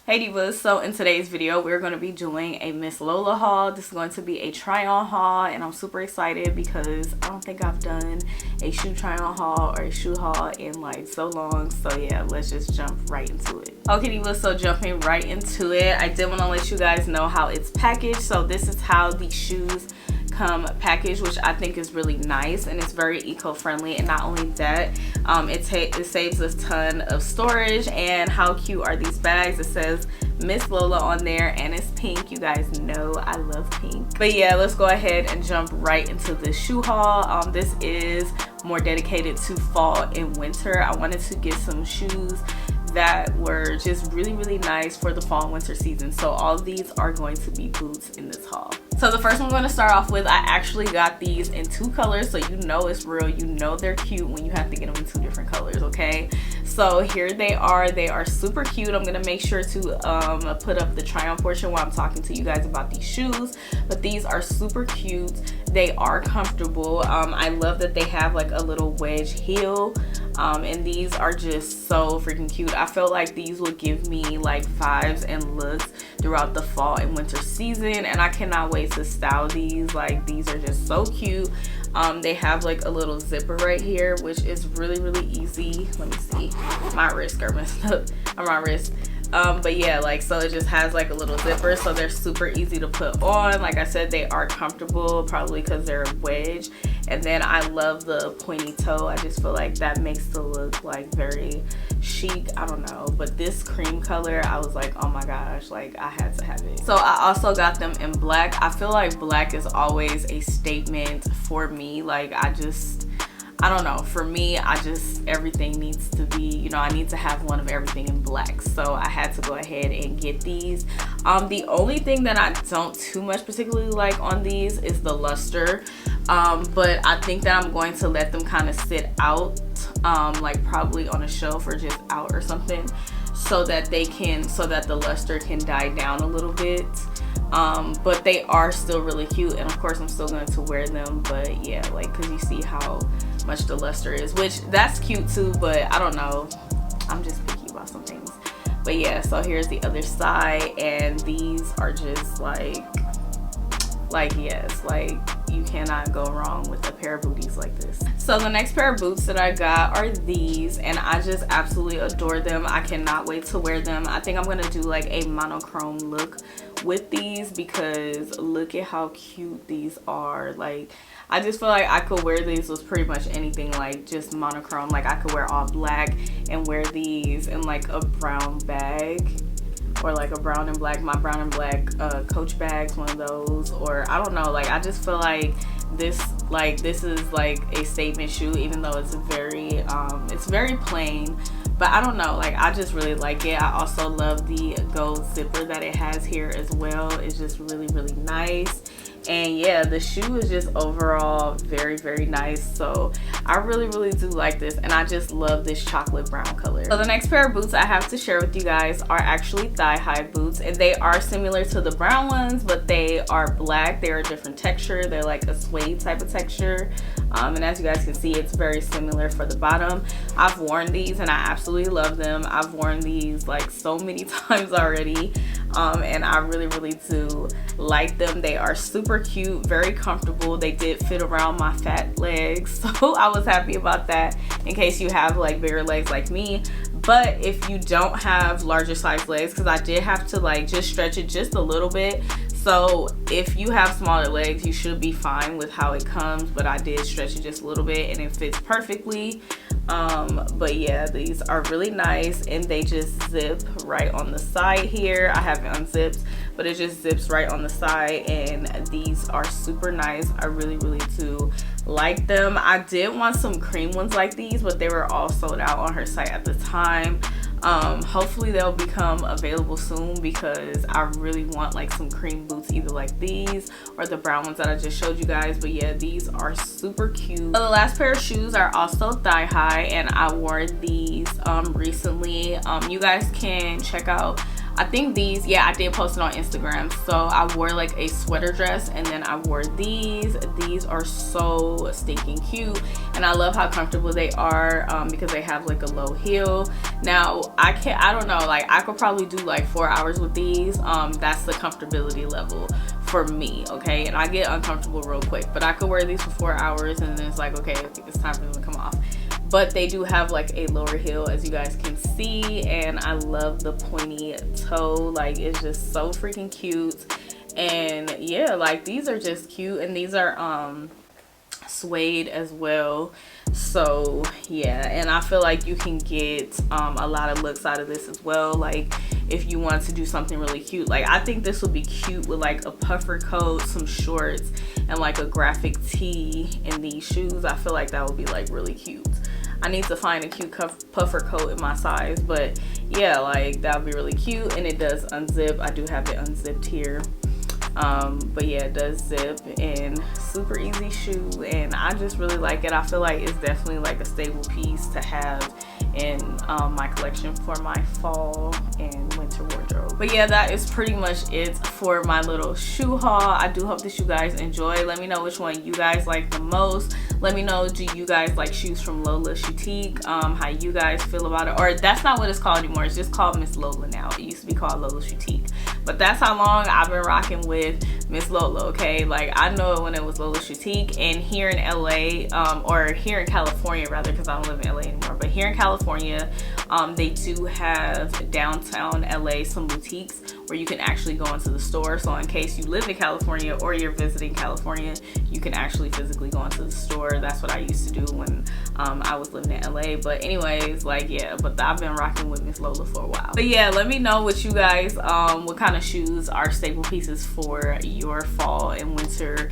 Hey divas, so in today's video we're going to be doing a Misslola haul. This is going to be a try on haul and I'm super excited because I don't think I've done a shoe try on haul or a shoe haul in like so long. So yeah, let's just jump right into it. Okay divas, so jumping right into it, I did want to let you guys know how it's packaged. So this is how the shoes come packaged, which I think is really nice and it's very eco-friendly. And not only that, it saves a ton of storage. And how cute are these bags? It says Misslola on there and it's pink. You guys know I love pink. But yeah, let's go ahead and jump right into the shoe haul. This is more dedicated to fall and winter. I wanted to get some shoes that were just really nice for the fall and winter season. So all of these are going to be boots in this haul. So the first one I'm going to start off with, I actually got these in 2 colors, so you know it's real, you know they're cute when you have to get them in 2 different colors, okay? So here they are super cute. I'm going to make sure to put up the try on portion while I'm talking to you guys about these shoes, but these are super cute. They are comfortable. I love that they have like a little wedge heel. And these are just so freaking cute. I feel like these will give me like vibes and looks throughout the fall and winter season, and I cannot wait to style these. Like, these are just so cute. They have like a little zipper right here, which is really easy. Let me see, my wrist got messed up on my wrist. But yeah, like, so it just has like a little zipper, so they're super easy to put on. Like I said, they are comfortable, probably because they're a wedge. And then I love the pointy toe. I just feel like that makes the look like very chic. I don't know, but this cream color, I was like, oh my gosh, like I had to have it. So I also got them in black. I feel like black is always a statement for me. Like, I don't know, for me, everything needs to be, you know, I need to have one of everything in black. So I had to go ahead and get these. The only thing that I don't too much particularly like on these is the luster. But I think that I'm going to let them kind of sit out, like probably on a shelf or just out or something, so that the luster can die down a little bit. But they are still really cute, and of course I'm still going to wear them. But yeah, like, because you see how much the luster is, which that's cute too, but I don't know, I'm just picky about some things. But yeah, so here's the other side, and these are just like yes, like you cannot go wrong with a pair of booties like this. So the next pair of boots that I got are these, and I just absolutely adore them. I cannot wait to wear them. I think I'm gonna do like a monochrome look with these because look at how cute these are. Like, I just feel like I could wear these with pretty much anything, like just monochrome. Like, I could wear all black and wear these in like a brown bag, or like a brown and black, my brown and black Coach bags, one of those. Or I don't know, like I just feel like this is like a statement shoe, even though it's very plain. But I don't know, like I just really like it. I also love the gold zipper that it has here as well. It's just really nice. And yeah, the shoe is just overall very nice. So I really do like this, and I just love this chocolate brown color. So the next pair of boots I have to share with you guys are actually thigh-high boots, and they are similar to the brown ones, but they are black. They're a different texture. They're like a suede type of texture. And as you guys can see, it's very similar for the bottom. I've worn these and I absolutely love them. I've worn these like so many times already. And I really do like them. They are super cute, very comfortable. They did fit around my fat legs, so I was happy about that, in case you have like bigger legs like me. But if you don't have larger size legs, because I did have to like just stretch it just a little bit, so if you have smaller legs, you should be fine with how it comes. But I did stretch it just a little bit and it fits perfectly. But yeah, these are really nice, and they just zip right on the side here. I have it unzipped, but it just zips right on the side, and these are super nice. I really do like them. I did want some cream ones like these, but they were all sold out on her site at the time. Hopefully they'll become available soon, because I really want like some cream boots, either like these or the brown ones that I just showed you guys. But yeah, these are super cute. So the last pair of shoes are also thigh high, and I wore these recently. You guys can check out I think these, yeah, I did post it on Instagram. So I wore like a sweater dress, and then I wore these. These are so stinking cute, and I love how comfortable they are, because they have like a low heel. Now I don't know, like I could probably do like 4 hours with these. That's the comfortability level for me, okay? And I get uncomfortable real quick, but I could wear these for 4 hours and then it's like, okay, it's time for them to come off. But they do have like a lower heel, as you guys can see, and I love the pointy toe. Like, it's just so freaking cute. And yeah, like these are just cute, and these are suede as well. So yeah, and I feel like you can get a lot of looks out of this as well. Like if you want to do something really cute, like I think this would be cute with like a puffer coat, some shorts, and like a graphic tee in these shoes. I feel like that would be like really cute. I need to find a cute puffer coat in my size, but yeah, like that would be really cute. And it does unzip. I do have it unzipped here. But yeah, it does zip, and super easy shoe, and I just really like it. I feel like it's definitely like a stable piece to have in my collection for my fall and winter wardrobe. But yeah, that is pretty much it for my little shoe haul. I do hope that you guys enjoy. Let me know which one you guys like the most. Let me know, do you guys like shoes from Lola Boutique? How you guys feel about it. Or that's not what it's called anymore, it's just called Misslola now. It used to be called Lola Boutique, but that's how long I've been rocking with Misslola, okay? Like I know it when it was Lola Boutique. And here in LA, or here in California rather, because I don't live in LA anymore, but here in California, they do have downtown LA some boutiques where you can actually go into the store. So in case you live in California or you're visiting California, you can actually physically go into the store. That's what I used to do when I was living in LA. But anyways, like yeah, but I've been rocking with Misslola for a while. But yeah, let me know what you guys, what kind of shoes are staple pieces for your fall and winter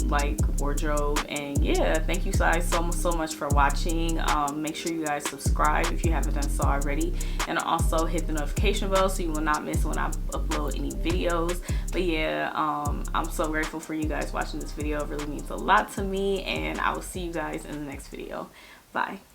like wardrobe. And yeah, thank you guys so much for watching. Make sure you guys subscribe if you haven't done so already, and also hit the notification bell so you will not miss when I upload any videos. But yeah, I'm so grateful for you guys watching this video. It really means a lot to me, and I will see you guys in the next video. Bye.